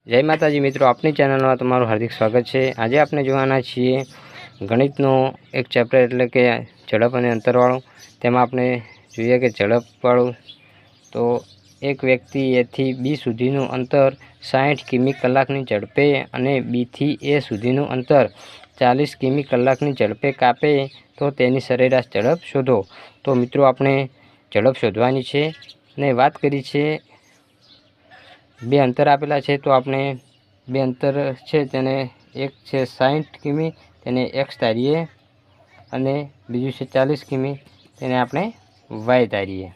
જય માતાજી મિત્રો, આપની ચેનલમાં તમારું હાર્દિક સ્વાગત છે। આજે આપણે જોવાના છીએ ગણિતનો એક ચેપ્ટર એટલે કે ઝડપ અને અંતરવાળું। તેમાં આપણે જોઈએ કે ઝડપવાળું તો એક વ્યક્તિ એ થી બી સુધીનું અંતર 60 કિમી કલાકની ઝડપે અને બી થી એ સુધીનું અંતર 40 કિમી કલાકની ઝડપે કાપે તો તેની સરેરાશ ઝડપ શોધો। તો મિત્રો આપણે ઝડપ શોધવાની છે ને વાત કરી છે બે અંતર આપેલા છે। તો આપણે બે અંતર છે તેને એક છે 60 કિમી તેને એક્સ ધારીએ અને બીજું છે 40 કિમી તેને આપણે વાય ધારીએ।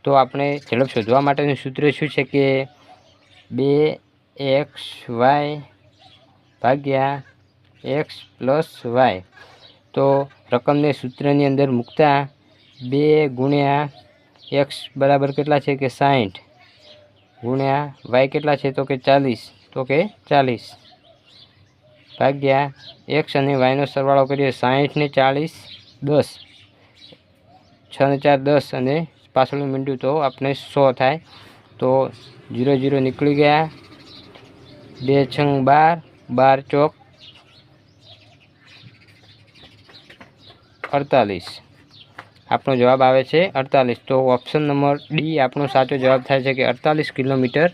તો આપણે ઝડપ શોધવા માટેનું સૂત્ર શું છે કે 2xy ભાગ્યા એક્સ પ્લસ વાય। તો રકમને સૂત્રની અંદર મૂકતા 2 ગુણ્યા એક્સ બરાબર કેટલા છે કે 60 ગુણ્યા વાય કેટલા છે તો કે 40 ભાગ્યા એક્સ અને વાયનો સરવાળો કરીએ 60 ને 40 10 6 ને 4 10 અને પાછળનું મીંડું તો આપણે 100 થાય। તો 0 0 નીકળી ગયા, 2 6 12 12 ચોક 48 આપણો જવાબ આવે છે 48। તો ઓપ્શન નંબર ડી આપણો સાચો જવાબ થાય છે કે 48 કિલોમીટર